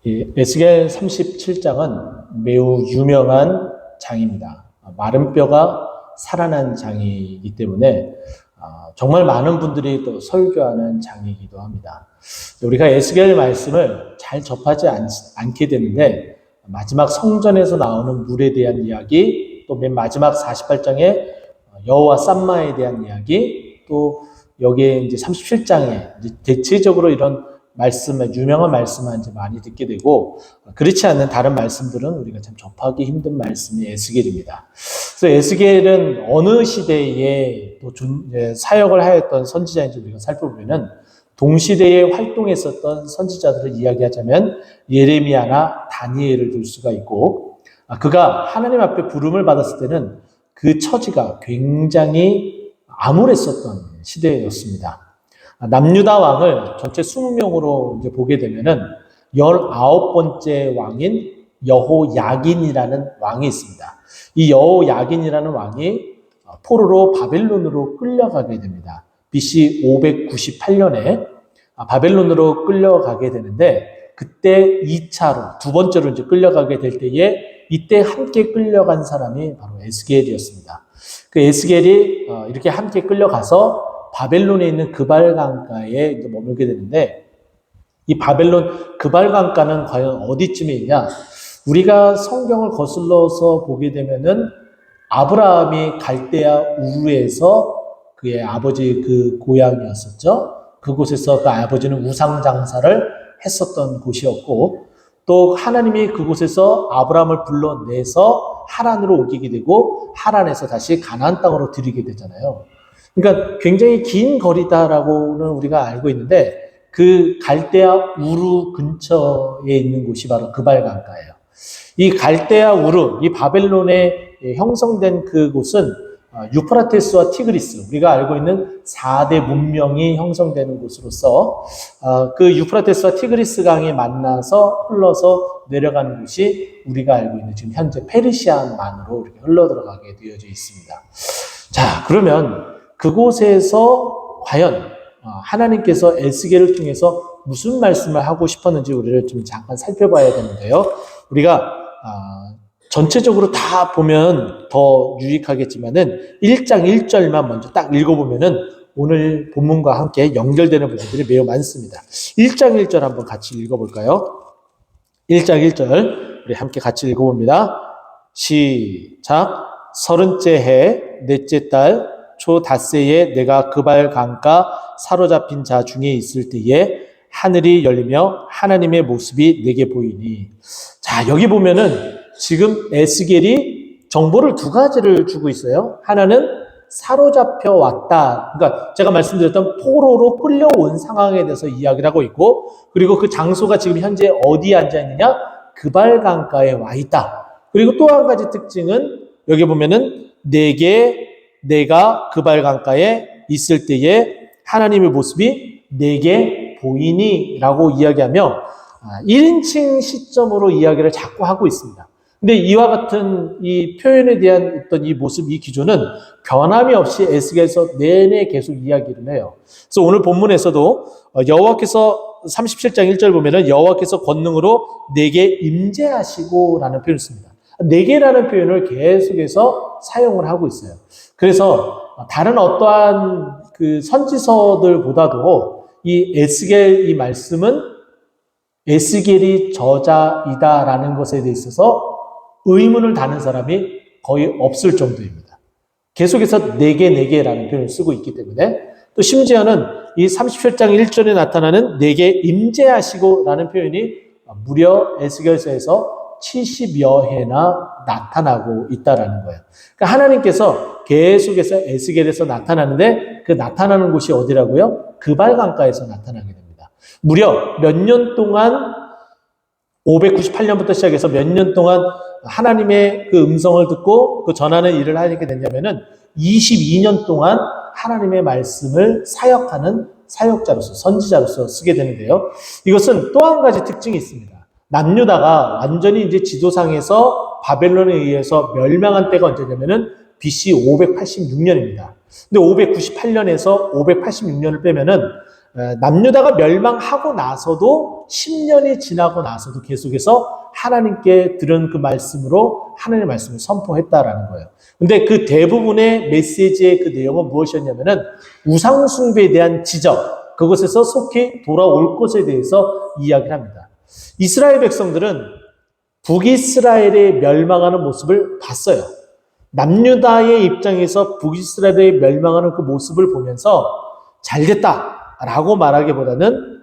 이 에스겔 37장은 매우 유명한 장입니다. 마른 뼈가 살아난 장이기 때문에 정말 많은 분들이 또 설교하는 장이기도 합니다. 우리가 에스겔 말씀을 잘 접하지 않게 되는데 마지막 성전에서 나오는 물에 대한 이야기, 또 맨 마지막 48장에 여호와 쌈마에 대한 이야기, 또 여기에 이제 37장에 이제 대체적으로 이런 유명한 말씀만 이제 많이 듣게 되고, 그렇지 않는 다른 말씀들은 우리가 참 접하기 힘든 말씀이 에스겔입니다. 그래서 에스겔은 어느 시대에 또 사역을 하였던 선지자인지 우리가 살펴보면은 동시대에 활동했었던 선지자들을 이야기하자면 예레미야나 다니엘을 들 수가 있고, 그가 하나님 앞에 부름을 받았을 때는 그 처지가 굉장히 암울했었던 시대였습니다. 남유다 왕을 전체 20명으로 이제 보게 되면은 19번째 왕인 여호야긴이라는 왕이 있습니다. 이 여호야긴이라는 왕이 포로로 바벨론으로 끌려가게 됩니다. BC 598년에 바벨론으로 끌려가게 되는데, 그때 2차로, 두 번째로 이제 끌려가게 될 때에 이때 함께 끌려간 사람이 바로 에스겔이었습니다. 그 에스겔이 이렇게 함께 끌려가서 바벨론에 있는 그발 강가에 머물게 되는데, 이 바벨론 그발 강가는 과연 어디쯤에 있냐? 우리가 성경을 거슬러서 보게 되면은 아브라함이 갈대아 우르에서 그의 아버지 그 고향이었었죠. 그곳에서 그 아버지는 우상 장사를 했었던 곳이었고, 또 하나님이 그곳에서 아브라함을 불러내서 하란으로 옮기게 되고, 하란에서 다시 가나안 땅으로 들이게 되잖아요. 그러니까 굉장히 긴 거리다라고는 우리가 알고 있는데, 그 갈대아 우르 근처에 있는 곳이 바로 그발 강가예요. 이 갈대아 우르, 이 바벨론에 형성된 그곳은 유프라테스와 티그리스, 우리가 알고 있는 4대 문명이 형성되는 곳으로서 그 유프라테스와 티그리스 강이 만나서 흘러서 내려가는 곳이 우리가 알고 있는 지금 현재 페르시아만으로 이렇게 흘러들어가게 되어져 있습니다. 자, 그러면 그곳에서 과연 하나님께서 에스겔을 통해서 무슨 말씀을 하고 싶었는지 우리를 좀 잠깐 살펴봐야 되는데요. 우리가 전체적으로 다 보면 더 유익하겠지만은 1장 1절만 먼저 딱 읽어보면은 오늘 본문과 함께 연결되는 부분들이 매우 많습니다. 1장 1절 한번 같이 읽어볼까요? 1장 1절 우리 함께 같이 읽어봅니다. 시작. 30째 해 넷째 달 초 닷새에 내가 그발 강가 사로잡힌 자 중에 있을 때에 하늘이 열리며 하나님의 모습이 내게 보이니. 자, 여기 보면은 지금 에스겔이 정보를 두 가지를 주고 있어요. 하나는 사로잡혀 왔다. 그러니까 제가 말씀드렸던 포로로 끌려온 상황에 대해서 이야기를 하고 있고, 그리고 그 장소가 지금 현재 어디에 앉아 있느냐? 그발 강가에 와 있다. 그리고 또 한 가지 특징은 여기 보면은 내가 그발 강가에 있을 때에 하나님의 모습이 내게 보이니 라고 이야기하며 1인칭 시점으로 이야기를 자꾸 하고 있습니다. 근데 이와 같은 이 표현에 대한 어떤 이 모습, 이 기조는 변함이 없이 에스겔서 내내 계속 이야기를 해요. 그래서 오늘 본문에서도 여호와께서 37장 1절 보면은 여호와께서 권능으로 내게 임재하시고 라는 표현을 씁니다. 내게라는 표현을 계속해서 사용을 하고 있어요. 그래서 다른 어떠한 그 선지서들보다도 이 에스겔 이 말씀은 에스겔이 저자이다라는 것에 있어서 의문을 다는 사람이 거의 없을 정도입니다. 계속해서 내게라는 표현을 쓰고 있기 때문에, 또 심지어는 이 37장 1절에 나타나는 내게 임재하시고라는 표현이 무려 에스겔서에서 70여 해나 나타나고 있다라는 거예요. 그러니까 하나님께서 계속해서 에스겔에서 나타나는데, 그 나타나는 곳이 어디라고요? 그발 강가에서 나타나게 됩니다. 무려 몇 년 동안 598년부터 시작해서 몇 년 동안 하나님의 그 음성을 듣고 그 전하는 일을 하게 됐냐면은 22년 동안 하나님의 말씀을 사역하는 사역자로서, 선지자로서 쓰게 되는데요. 이것은 또 한 가지 특징이 있습니다. 남유다가 완전히 이제 지도상에서 바벨론에 의해서 멸망한 때가 언제냐면은 BC 586년입니다. 근데 598년에서 586년을 빼면은 남유다가 멸망하고 나서도 10년이 지나고 나서도 계속해서 하나님께 들은 그 말씀으로 하나님의 말씀을 선포했다라는 거예요. 근데 그 대부분의 메시지의 그 내용은 무엇이었냐면은 우상숭배에 대한 지적, 그것에서 속히 돌아올 것에 대해서 이야기를 합니다. 이스라엘 백성들은 북이스라엘의 멸망하는 모습을 봤어요. 남유다의 입장에서 북이스라엘의 멸망하는 그 모습을 보면서 잘됐다라고 말하기보다는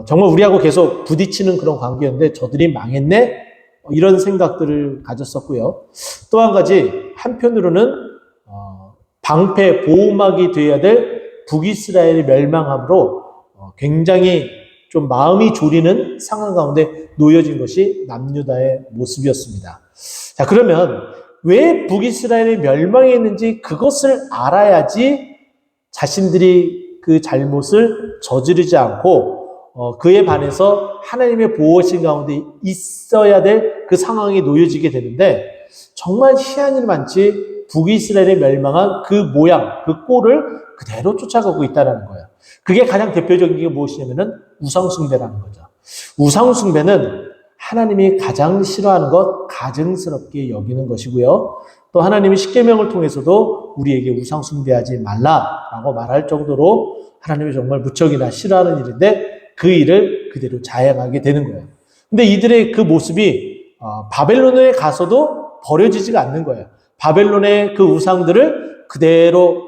정말 우리하고 계속 부딪히는 그런 관계였는데 저들이 망했네? 이런 생각들을 가졌었고요. 또 한 가지, 한편으로는 방패, 보호막이 되어야 될 북이스라엘의 멸망함으로 굉장히 좀 마음이 졸이는 상황 가운데 놓여진 것이 남유다의 모습이었습니다. 자, 그러면 왜 북이스라엘이 멸망했는지 그것을 알아야지 자신들이 그 잘못을 저지르지 않고 그에 반해서 하나님의 보호신 가운데 있어야 될 그 상황이 놓여지게 되는데 정말 희한이 많지 북이스라엘에 멸망한 그 모양, 그 꼴을 그대로 쫓아가고 있다는 거예요. 그게 가장 대표적인 게 무엇이냐면은 우상숭배라는 거죠. 우상숭배는 하나님이 가장 싫어하는 것, 가증스럽게 여기는 것이고요. 또 하나님이 십계명을 통해서도 우리에게 우상숭배하지 말라라고 말할 정도로 하나님이 정말 무척이나 싫어하는 일인데 그 일을 그대로 자행하게 되는 거예요. 근데 이들의 그 모습이 바벨론에 가서도 버려지지가 않는 거예요. 바벨론의 그 우상들을 그대로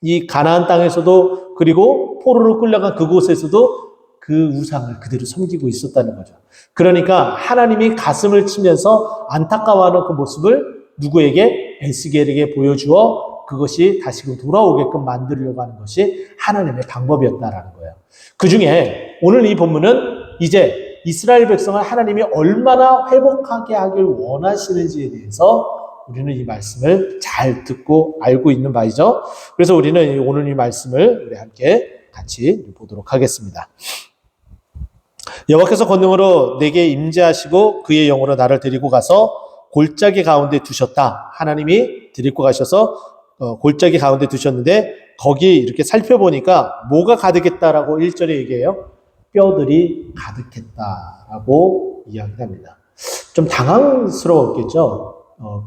이 가나안 땅에서도 그리고 포로로 끌려간 그곳에서도 그 우상을 그대로 섬기고 있었다는 거죠. 그러니까 하나님이 가슴을 치면서 안타까워하는 그 모습을 누구에게? 에스겔에게 보여주어 그것이 다시금 돌아오게끔 만들려고 하는 것이 하나님의 방법이었다라는 거예요. 그 중에 오늘 이 본문은 이제 이스라엘 백성을 하나님이 얼마나 회복하게 하길 원하시는지에 대해서 우리는 이 말씀을 잘 듣고 알고 있는 바이죠. 그래서 우리는 오늘 이 말씀을 우리 함께 같이 보도록 하겠습니다. 여호와께서 권능으로 내게 임재하시고 그의 영으로 나를 데리고 가서 골짜기 가운데 두셨다. 하나님이 데리고 가셔서 골짜기 가운데 두셨는데 거기 이렇게 살펴보니까 뭐가 가득했다라고 1절에 얘기해요. 뼈들이 가득했다라고 이야기합니다. 좀 당황스러웠겠죠.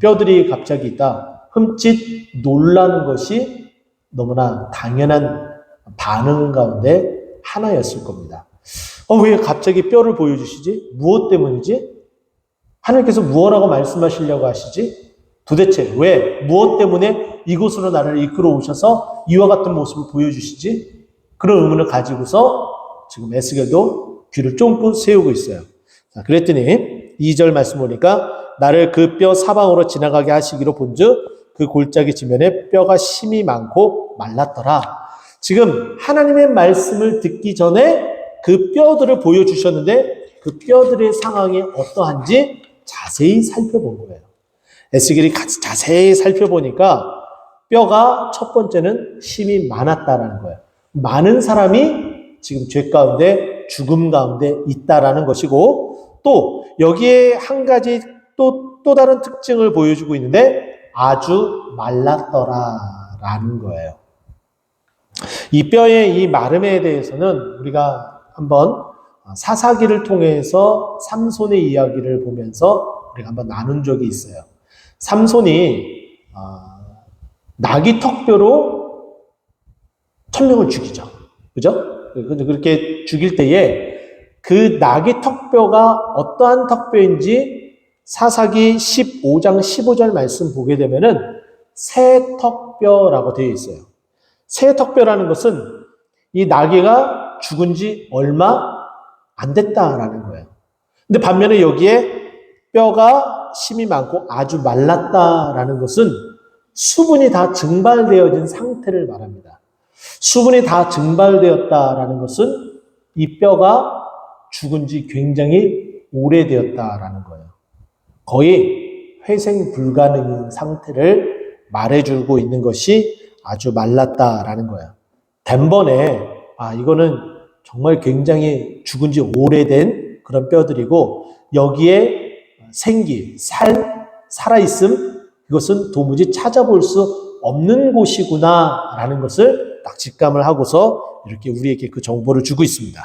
뼈들이 갑자기 있다. 흠칫 놀라는 것이 너무나 당연한 반응 가운데 하나였을 겁니다. 왜 갑자기 뼈를 보여주시지? 무엇 때문이지? 하나님께서 무엇라고 말씀하시려고 하시지? 도대체 왜? 무엇 때문에 이곳으로 나를 이끌어 오셔서 이와 같은 모습을 보여주시지? 그런 의문을 가지고서 지금 에스겔도 귀를 쫑긋 세우고 있어요. 자, 그랬더니 2절 말씀 보니까 나를 그 뼈 사방으로 지나가게 하시기로 본즉 그 골짜기 지면에 뼈가 심이 많고 말랐더라. 지금 하나님의 말씀을 듣기 전에 그 뼈들을 보여주셨는데 그 뼈들의 상황이 어떠한지 자세히 살펴본 거예요. 에스겔이 자세히 살펴보니까 뼈가 첫 번째는 심이 많았다라는 거예요. 많은 사람이 지금 죄 가운데 죽음 가운데 있다라는 것이고 또 여기에 한 가지 또 다른 특징을 보여주고 있는데 아주 말랐더라라는 거예요. 이 뼈의 이 마름에 대해서는 우리가 한번 사사기를 통해서 삼손의 이야기를 보면서 우리가 한번 나눈 적이 있어요. 삼손이 나귀 턱뼈로 1000명을 죽이죠. 그죠? 그렇게 죽일 때에 그 나귀 턱뼈가 어떠한 턱뼈인지 사사기 15장 15절 말씀 보게 되면은 새 턱뼈라고 되어 있어요. 새 턱뼈라는 것은 이 나귀가 죽은 지 얼마 안 됐다라는 거예요. 근데 반면에 여기에 뼈가 심이 많고 아주 말랐다라는 것은 수분이 다 증발되어진 상태를 말합니다. 수분이 다 증발되었다라는 것은 이 뼈가 죽은 지 굉장히 오래되었다라는 거예요. 거의 회생 불가능한 상태를 말해주고 있는 것이 아주 말랐다라는 거예요. 단번에 이거는 정말 굉장히 죽은 지 오래된 그런 뼈들이고 여기에 생기, 살아있음 이것은 도무지 찾아볼 수 없는 곳이구나 라는 것을 딱 직감을 하고서 이렇게 우리에게 그 정보를 주고 있습니다.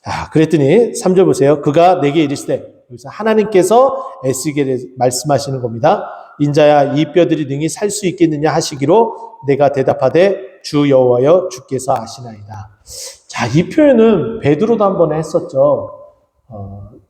자, 그랬더니 3절 보세요. 그가 내게 이르시되, 여기서 하나님께서 에스겔에 말씀하시는 겁니다. 인자야, 이 뼈들이 능히 살 수 있겠느냐 하시기로 내가 대답하되 주 여호와여 주께서 아시나이다. 자, 이 표현은 베드로도 한번 했었죠.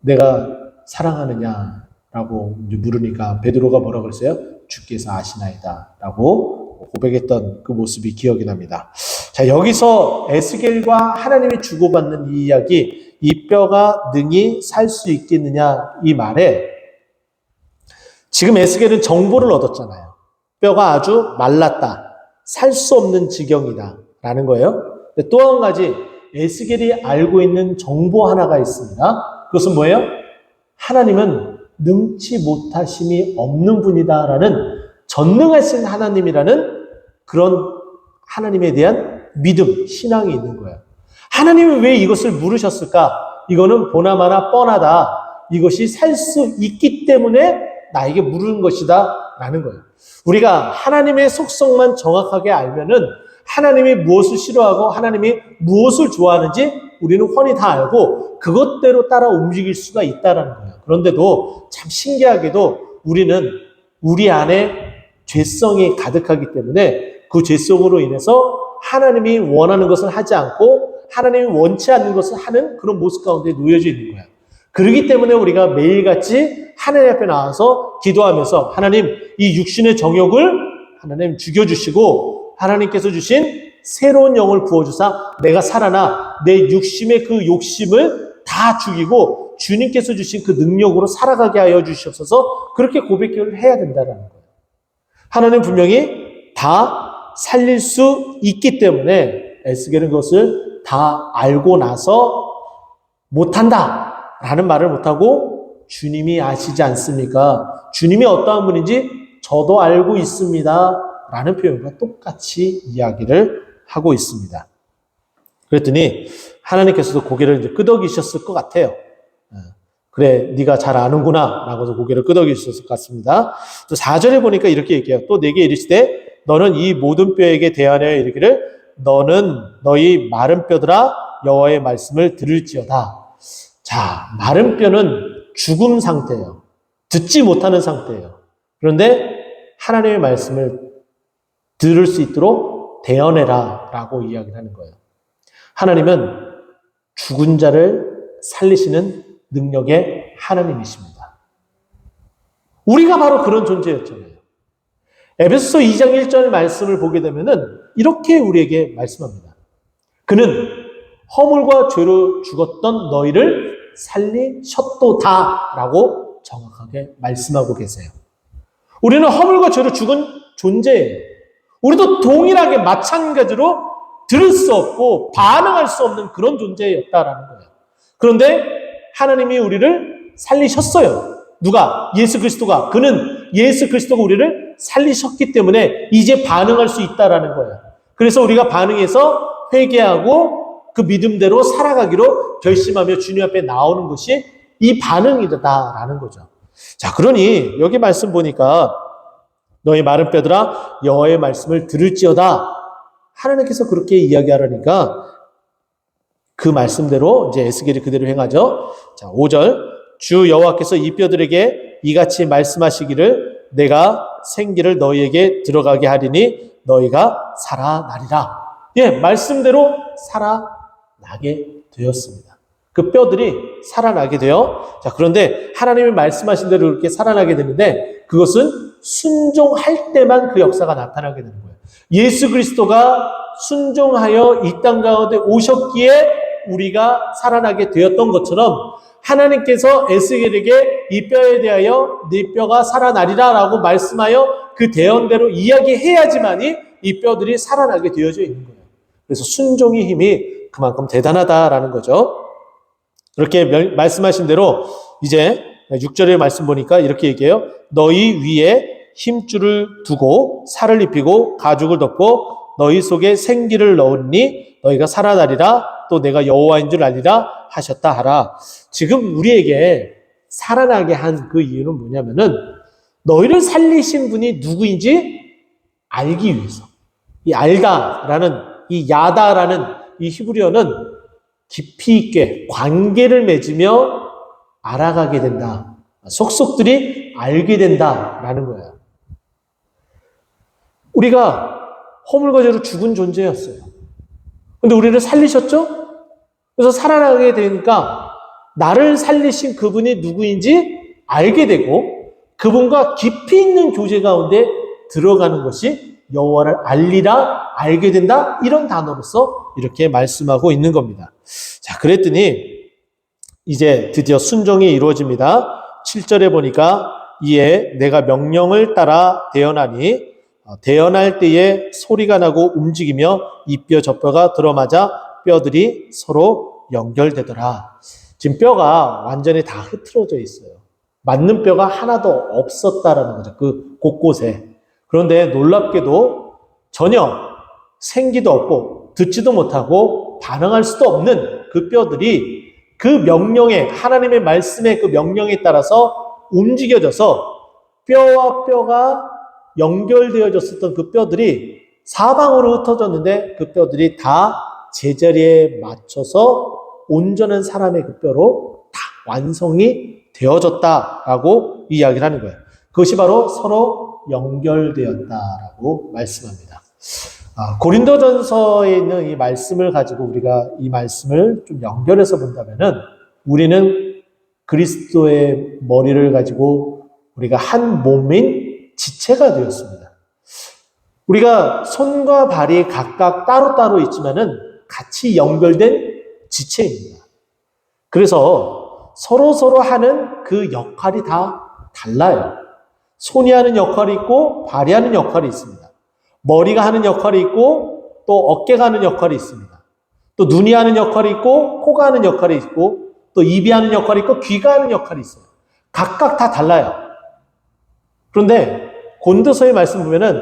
내가 사랑하느냐라고 물으니까 베드로가 뭐라고 그랬어요? 주께서 아시나이다 라고 고백했던 그 모습이 기억이 납니다. 자, 여기서 에스겔과 하나님이 주고받는 이 이야기, 이 뼈가 능히 살 수 있겠느냐 이 말에 지금 에스겔은 정보를 얻었잖아요. 뼈가 아주 말랐다. 살 수 없는 지경이다 라는 거예요. 또 한 가지 에스겔이 알고 있는 정보 하나가 있습니다. 그것은 뭐예요? 하나님은 능치 못하심이 없는 분이다라는 전능하신 하나님이라는 그런 하나님에 대한 믿음, 신앙이 있는 거예요. 하나님은 왜 이것을 물으셨을까? 이거는 보나마나 뻔하다. 이것이 살 수 있기 때문에 나에게 물은 것이다 라는 거예요. 우리가 하나님의 속성만 정확하게 알면은 하나님이 무엇을 싫어하고 하나님이 무엇을 좋아하는지 우리는 훤히 다 알고 그것대로 따라 움직일 수가 있다라는 거예요. 그런데도 참 신기하게도 우리는 우리 안에 죄성이 가득하기 때문에 그 죄성으로 인해서 하나님이 원하는 것을 하지 않고 하나님이 원치 않는 것을 하는 그런 모습 가운데 놓여져 있는 거예요. 그렇기 때문에 우리가 매일같이 하나님 앞에 나와서 기도하면서 하나님 이 육신의 정욕을 하나님 죽여주시고 하나님께서 주신 새로운 영을 부어주사 내가 살아나 내 육심의 그 욕심을 다 죽이고 주님께서 주신 그 능력으로 살아가게 하여 주시옵소서 그렇게 고백을 해야 된다는 거예요. 하나님 분명히 다 살릴 수 있기 때문에 에스겔은 그것을 다 알고 나서 못한다 라는 말을 못하고 주님이 아시지 않습니까? 주님이 어떠한 분인지 저도 알고 있습니다 라는 표현과 똑같이 이야기를 하고 있습니다. 그랬더니 하나님께서도 고개를 이제 끄덕이셨을 것 같아요. 그래, 네가 잘 아는구나 라고서 고개를 끄덕이셨을 것 같습니다. 또 4절에 보니까 이렇게 얘기해요. 또 내게 이르시되 너는 이 모든 뼈에게 대하여 이르기를 너는 너희 마른 뼈들아 여호와의 말씀을 들을지어다. 자, 마른 뼈는 죽음 상태예요. 듣지 못하는 상태예요. 그런데 하나님의 말씀을 들을 수 있도록 대언해라 라고 이야기를 하는 거예요. 하나님은 죽은 자를 살리시는 능력의 하나님이십니다. 우리가 바로 그런 존재였잖아요. 에베소서 2장 1절 말씀을 보게 되면은 이렇게 우리에게 말씀합니다. 그는 허물과 죄로 죽었던 너희를 살리셨도다 라고 정확하게 말씀하고 계세요. 우리는 허물과 죄로 죽은 존재예요. 우리도 동일하게 마찬가지로 들을 수 없고 반응할 수 없는 그런 존재였다라는 거예요. 그런데 하나님이 우리를 살리셨어요. 누가? 예수 그리스도가. 그는 예수 그리스도가 우리를 살리셨기 때문에 이제 반응할 수 있다라는 거예요. 그래서 우리가 반응해서 회개하고 그 믿음대로 살아가기로 결심하며 주님 앞에 나오는 것이 이 반응이다라는 거죠. 자, 그러니 여기 말씀 보니까 너희 마른 뼈들아 여호와의 말씀을 들을지어다. 하나님께서 그렇게 이야기하라니까 그 말씀대로 이제 에스겔이 그대로 행하죠. 자, 5절 주 여호와께서 이 뼈들에게 이같이 말씀하시기를 내가 생기를 너희에게 들어가게 하리니 너희가 살아나리라. 예, 말씀대로 살아나게 되었습니다. 그 뼈들이 살아나게 돼요. 자, 그런데 하나님이 말씀하신 대로 그렇게 살아나게 되는데 그것은 순종할 때만 그 역사가 나타나게 되는 거예요. 예수 그리스도가 순종하여 이 땅 가운데 오셨기에 우리가 살아나게 되었던 것처럼 하나님께서 에스겔에게 이 뼈에 대하여 네 뼈가 살아나리라 라고 말씀하여 그 대언대로 이야기해야지만이 이 뼈들이 살아나게 되어져 있는 거예요. 그래서 순종의 힘이 그만큼 대단하다라는 거죠. 그렇게 말씀하신 대로 이제 6절의 말씀 보니까 이렇게 얘기해요. 너희 위에 힘줄을 두고 살을 입히고 가죽을 덮고 너희 속에 생기를 넣으니 너희가 살아나리라. 또 내가 여호와인 줄 알리라 하셨다 하라. 지금 우리에게 살아나게 한 그 이유는 뭐냐면은 너희를 살리신 분이 누구인지 알기 위해서. 이 알다라는 이 야다라는 이 히브리어는 깊이 있게 관계를 맺으며 알아가게 된다. 속속들이 알게 된다라는 거예요. 우리가 허물과제로 죽은 존재였어요. 근데 우리를 살리셨죠? 그래서 살아나게 되니까 나를 살리신 그분이 누구인지 알게 되고 그분과 깊이 있는 교제 가운데 들어가는 것이 여호와를 알리라, 알게 된다, 이런 단어로서 이렇게 말씀하고 있는 겁니다. 자, 그랬더니 이제 드디어 순종이 이루어집니다. 7절에 보니까 이에 내가 명령을 따라 대언하니 대언할 때에 소리가 나고 움직이며 이 뼈 저 뼈가 들어맞아 뼈들이 서로 연결되더라. 지금 뼈가 완전히 다 흐트러져 있어요. 맞는 뼈가 하나도 없었다라는 거죠. 그 곳곳에. 그런데 놀랍게도 전혀 생기도 없고 듣지도 못하고 반응할 수도 없는 그 뼈들이 그 명령에, 하나님의 말씀의 그 명령에 따라서 움직여져서 뼈와 뼈가 연결되어졌었던 그 뼈들이 사방으로 흩어졌는데 그 뼈들이 다 제자리에 맞춰서 온전한 사람의 그 뼈로 다 완성이 되어졌다라고 이야기를 하는 거예요. 그것이 바로 서로 연결되었다라고 말씀합니다. 고린도전서에 있는 이 말씀을 가지고 우리가 이 말씀을 좀 연결해서 본다면은 우리는 그리스도의 머리를 가지고 우리가 한 몸인 지체가 되었습니다. 우리가 손과 발이 각각 따로따로 있지만은 같이 연결된 지체입니다. 그래서 서로 하는 그 역할이 다 달라요. 손이 하는 역할이 있고 발이 하는 역할이 있습니다. 머리가 하는 역할이 있고 또 어깨가 하는 역할이 있습니다. 또 눈이 하는 역할이 있고 코가 하는 역할이 있고 또 입이 하는 역할이 있고 귀가 하는 역할이 있어요. 각각 다 달라요. 그런데 고린도서의 말씀 보면은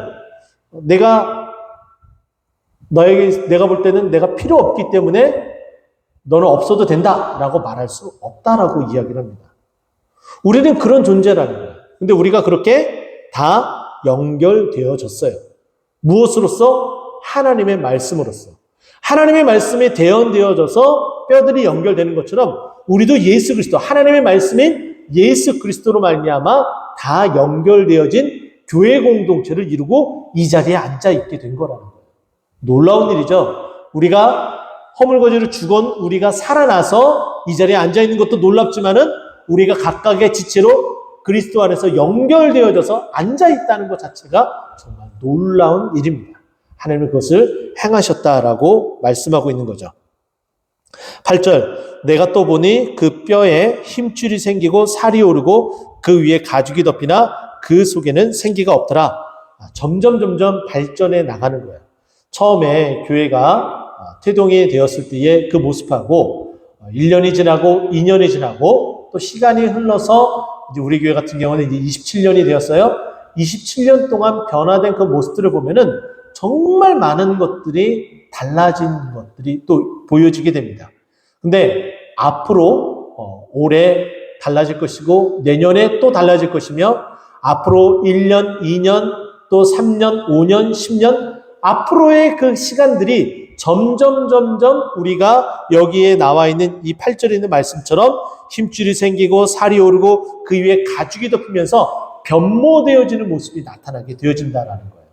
내가 볼 때는 내가 필요 없기 때문에 너는 없어도 된다라고 말할 수 없다라고 이야기를 합니다. 우리는 그런 존재라는 거예요. 근데 우리가 그렇게 다 연결되어졌어요. 무엇으로써? 하나님의 말씀으로써. 하나님의 말씀에 대언되어져서 뼈들이 연결되는 것처럼 우리도 예수 그리스도, 하나님의 말씀인 예수 그리스도로 말미암아 다 연결되어진 교회 공동체를 이루고 이 자리에 앉아 있게 된 거라는 거예요. 놀라운 일이죠. 우리가 허물거지로 죽은 우리가 살아나서 이 자리에 앉아 있는 것도 놀랍지만은 우리가 각각의 지체로 그리스도 안에서 연결되어져서 앉아 있다는 것 자체가 정말 놀라운 일입니다. 하나님은 그것을 행하셨다라고 말씀하고 있는 거죠. 8절, 내가 또 보니 그 뼈에 힘줄이 생기고 살이 오르고 그 위에 가죽이 덮이나 그 속에는 생기가 없더라. 점점 발전해 나가는 거예요. 처음에 교회가 태동이 되었을 때의 그 모습하고 1년이 지나고 2년이 지나고 또 시간이 흘러서 이제 우리 교회 같은 경우는 이제 27년이 되었어요. 27년 동안 변화된 그 모습들을 보면은 정말 많은 것들이 달라진 것들이 또 보여지게 됩니다. 근데 앞으로 올해 달라질 것이고 내년에 또 달라질 것이며 앞으로 1년, 2년, 또 3년, 5년, 10년 앞으로의 그 시간들이 점점 우리가 여기에 나와 있는 이 8절에 있는 말씀처럼 힘줄이 생기고 살이 오르고 그 위에 가죽이 덮이면서 변모되어지는 모습이 나타나게 되어진다라는 거예요.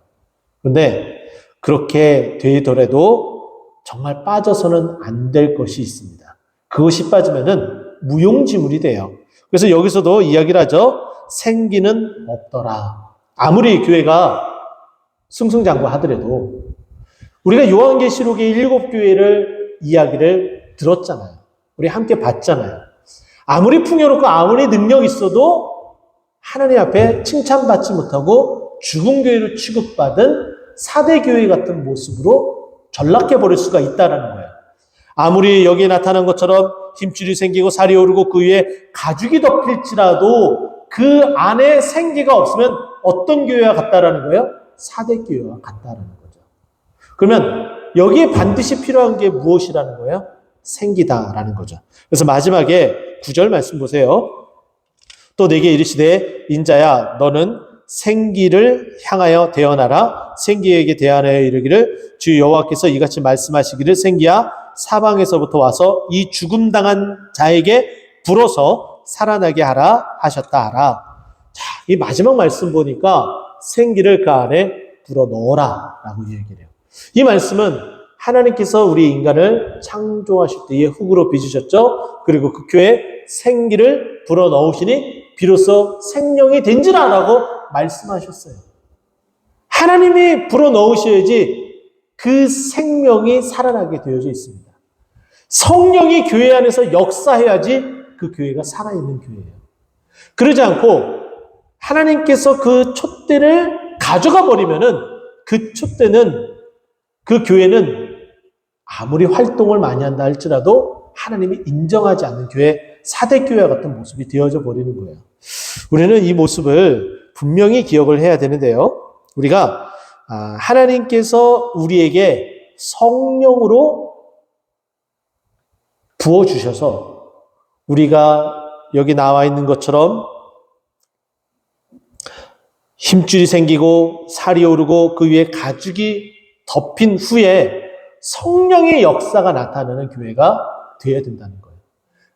그런데 그렇게 되더라도 정말 빠져서는 안 될 것이 있습니다. 그것이 빠지면은 무용지물이 돼요. 그래서 여기서도 이야기를 하죠. 생기는 없더라. 아무리 교회가 승승장구하더라도 우리가 요한계시록의 7교회를 이야기를 들었잖아요. 우리 함께 봤잖아요. 아무리 풍요롭고 아무리 능력 있어도 하나님 앞에 칭찬받지 못하고 죽은 교회로 취급받은 4대 교회 같은 모습으로 전락해버릴 수가 있다는 거예요. 아무리 여기에 나타난 것처럼 힘줄이 생기고 살이 오르고 그 위에 가죽이 덮일지라도 그 안에 생기가 없으면 어떤 교회와 같다라는 거예요? 4대 교회와 같다라는 거죠. 그러면 여기에 반드시 필요한 게 무엇이라는 거예요? 생기다라는 거죠. 그래서 마지막에 9절 말씀 보세요. 또 내게 이르시되 인자야 너는 생기를 향하여 대언하라. 생기에게 대언하여 이르기를 주 여호와께서 이같이 말씀하시기를 생기야 사방에서부터 와서 이 죽음 당한 자에게 불어서 살아나게 하라 하셨다 하라. 자, 이 마지막 말씀 보니까 생기를 그 안에 불어 넣어라 라고 얘기를 해요. 이 말씀은 하나님께서 우리 인간을 창조하실 때에 흙으로 빚으셨죠. 그리고 그 교회에 생기를 불어 넣으시니 비로소 생명이 된지라 라고 말씀하셨어요. 하나님이 불어 넣으셔야지 그 생명이 살아나게 되어져 있습니다. 성령이 교회 안에서 역사해야지 그 교회가 살아있는 교회예요. 그러지 않고 하나님께서 그 촛대를 가져가 버리면은 그 촛대는, 그 교회는 아무리 활동을 많이 한다 할지라도 하나님이 인정하지 않는 교회, 사대교회와 같은 모습이 되어져 버리는 거예요. 우리는 이 모습을 분명히 기억을 해야 되는데요. 우리가 하나님께서 우리에게 성령으로 부어주셔서 우리가 여기 나와 있는 것처럼 힘줄이 생기고 살이 오르고 그 위에 가죽이 덮인 후에 성령의 역사가 나타나는 교회가 되어야 된다는 거예요.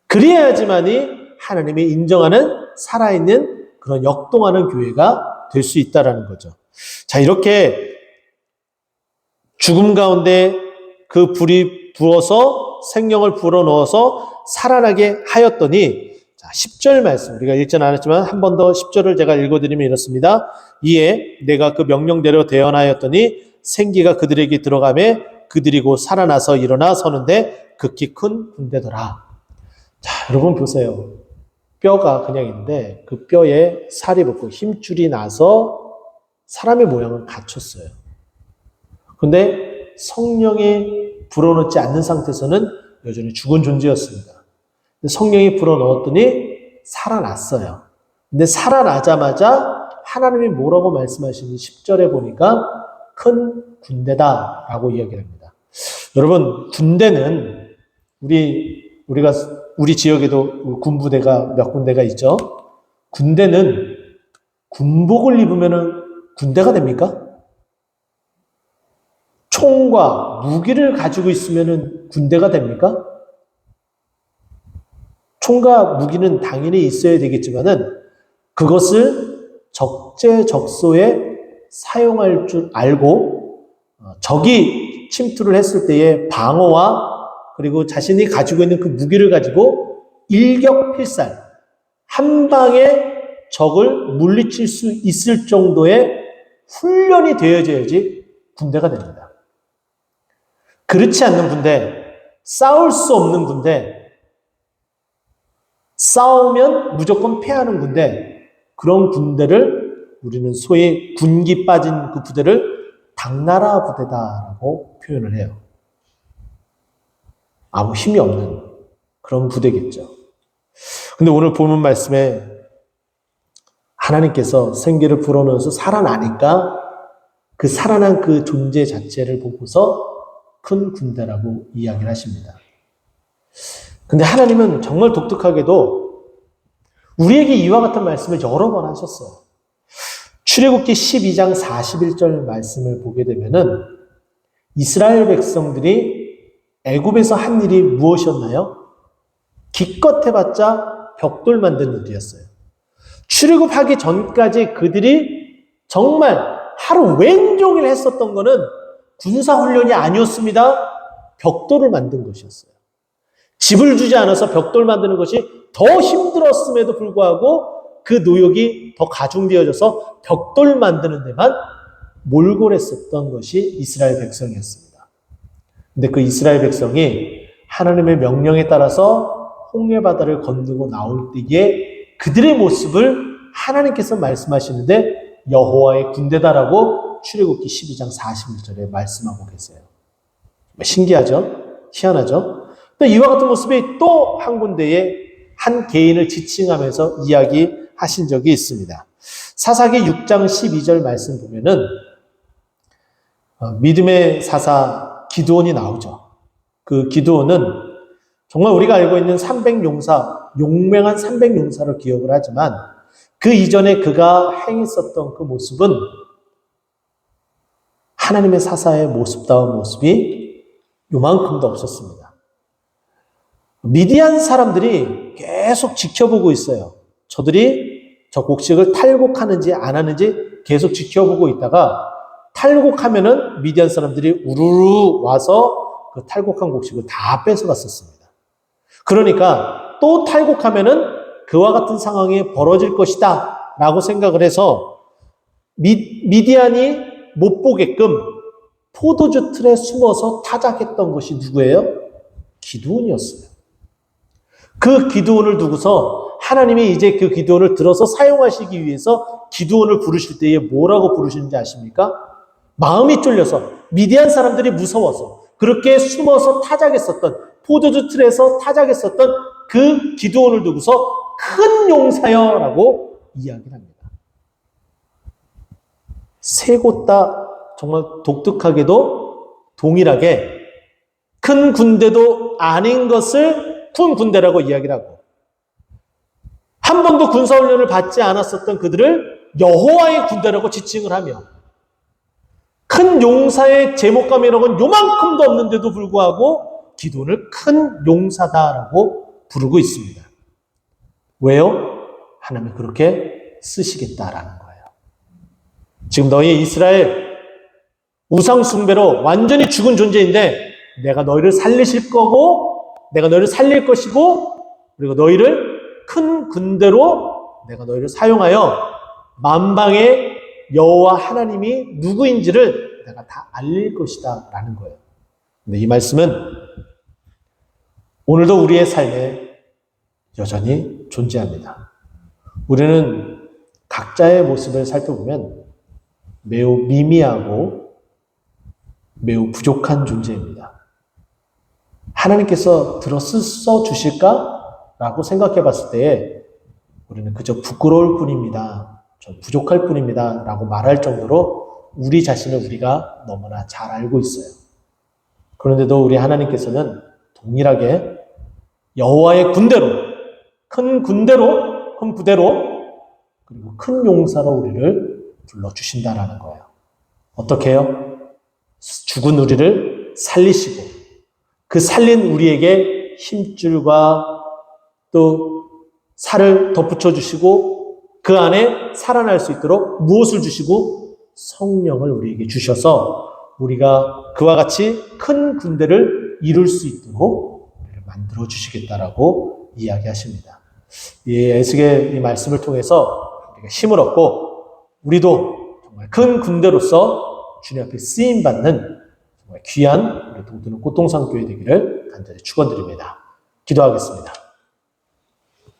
그래야지만이 하나님이 인정하는 살아있는 그런 역동하는 교회가 될 수 있다는 거죠. 자, 이렇게 죽음 가운데 그 불이 부어서 생명을 불어넣어서 살아나게 하였더니, 자, 10절 말씀 우리가 읽지는 않았지만 한 번 더 10절을 제가 읽어드리면 이렇습니다. 이에 내가 그 명령대로 대언하였더니 생기가 그들에게 들어가매 그들이 곧 살아나서 일어나 서는데 극히 큰 군대더라. 자, 여러분 보세요. 뼈가 그냥 있는데 그 뼈에 살이 붙고 힘줄이 나서 사람의 모양을 갖췄어요. 근데 성령이 불어넣지 않는 상태에서는 여전히 죽은 존재였습니다. 성령이 불어넣었더니 살아났어요. 근데 살아나자마자 하나님이 뭐라고 말씀하시는지 10절에 보니까 큰 군대다라고 이야기를 합니다. 여러분, 군대는 우리 지역에도 군부대가 몇 군데가 있죠. 군대는 군복을 입으면 군대가 됩니까? 총과 무기를 가지고 있으면 군대가 됩니까? 총과 무기는 당연히 있어야 되겠지만은 그것을 적재적소에 사용할 줄 알고 적이 침투를 했을 때의 방어와 그리고 자신이 가지고 있는 그 무기를 가지고 일격필살, 한 방에 적을 물리칠 수 있을 정도의 훈련이 되어져야지 군대가 됩니다. 그렇지 않는 군대, 싸울 수 없는 군대, 싸우면 무조건 패하는 군대, 그런 군대를 우리는 소위 군기 빠진 그 부대를 당나라 부대다라고 표현을 해요. 아무 힘이 없는 그런 부대겠죠. 근데 오늘 본문 말씀에 하나님께서 생기를 불어넣어서 살아나니까 그 살아난 그 존재 자체를 보고서 큰 군대라고 이야기를 하십니다. 근데 하나님은 정말 독특하게도 우리에게 이와 같은 말씀을 여러 번 하셨어요. 출애굽기 12장 41절 말씀을 보게 되면은 이스라엘 백성들이 애굽에서 한 일이 무엇이었나요? 기껏 해봤자 벽돌 만드는 일이었어요. 출애굽하기 전까지 그들이 정말 하루 왼종일 했었던 거는 군사훈련이 아니었습니다. 벽돌을 만든 것이었어요. 집을 주지 않아서 벽돌 만드는 것이 더 힘들었음에도 불구하고 그 노역이 더 가중되어져서 벽돌 만드는 데만 몰골했었던 것이 이스라엘 백성이었습니다. 근데 그 이스라엘 백성이 하나님의 명령에 따라서 홍해바다를 건너고 나올 때에 그들의 모습을 하나님께서 말씀하시는데 여호와의 군대다라고 출애굽기 12장 41절에 말씀하고 계세요. 신기하죠? 희한하죠? 또 이와 같은 모습이 또 한 군데에 한 개인을 지칭하면서 이야기하신 적이 있습니다. 사사기 6장 12절 말씀 보면은 믿음의 사사 기드온이 나오죠. 그 기드온은 정말 우리가 알고 있는 300용사, 용맹한 300용사로 기억을 하지만 그 이전에 그가 행했었던 그 모습은 하나님의 사사의 모습다운 모습이 요만큼도 없었습니다. 미디안 사람들이 계속 지켜보고 있어요. 저들이 저 곡식을 탈곡하는지 안 하는지 계속 지켜보고 있다가 탈곡하면은 미디안 사람들이 우르르 와서 그 탈곡한 곡식을 다 뺏어갔었습니다. 그러니까 또 탈곡하면은 그와 같은 상황이 벌어질 것이다 라고 생각을 해서 미디안이 못 보게끔 포도주 틀에 숨어서 타작했던 것이 누구예요? 기드온이었어요. 그 기드온을 두고서 하나님이 이제 그 기드온을 들어서 사용하시기 위해서 기드온을 부르실 때에 뭐라고 부르시는지 아십니까? 마음이 쫄려서 미디안 사람들이 무서워서 그렇게 숨어서 타작했었던 포도주 틀에서 타작했었던 그 기드온을 두고서 큰 용사여라고 이야기를 합니다. 세 곳 다 정말 독특하게도 동일하게 큰 군대도 아닌 것을 큰 군대라고 이야기를 하고 한 번도 군사훈련을 받지 않았었던 그들을 여호와의 군대라고 지칭을 하며 큰 용사의 제목감이라고는 요만큼도 없는데도 불구하고 기드온을 큰 용사다라고 부르고 있습니다. 왜요? 하나님이 그렇게 쓰시겠다라는 거예요. 지금 너희 이스라엘 우상 숭배로 완전히 죽은 존재인데 내가 너희를 살리실 거고 내가 너희를 살릴 것이고 그리고 너희를 큰 군대로 내가 너희를 사용하여 만방의 여호와 하나님이 누구인지를 내가 다 알릴 것이다 라는 거예요. 근데 이 말씀은 오늘도 우리의 삶에 여전히 존재합니다. 우리는 각자의 모습을 살펴보면 매우 미미하고 매우 부족한 존재입니다. 하나님께서 들어서 주실까? 라고 생각해 봤을 때에 우리는 그저 부끄러울 뿐입니다. 전 부족할 뿐입니다. 라고 말할 정도로 우리 자신을 우리가 너무나 잘 알고 있어요. 그런데도 우리 하나님께서는 동일하게 여호와의 군대로, 큰 군대로, 큰 부대로 그리고 큰 용사로 우리를 불러주신다라는 거예요. 어떻게 해요? 죽은 우리를 살리시고 그 살린 우리에게 힘줄과 또 살을 덧붙여 주시고 그 안에 살아날 수 있도록 무엇을 주시고 성령을 우리에게 주셔서 우리가 그와 같이 큰 군대를 이룰 수 있도록 우리를 만들어 주시겠다라고 이야기하십니다. 이 에스겔 이 말씀을 통해서 우리가 힘을 얻고 우리도 정말 큰 군대로서 주님 앞에 쓰임 받는 정말 귀한 우리 동두는 꽃동산교회 되기를 간절히 축원드립니다. 기도하겠습니다.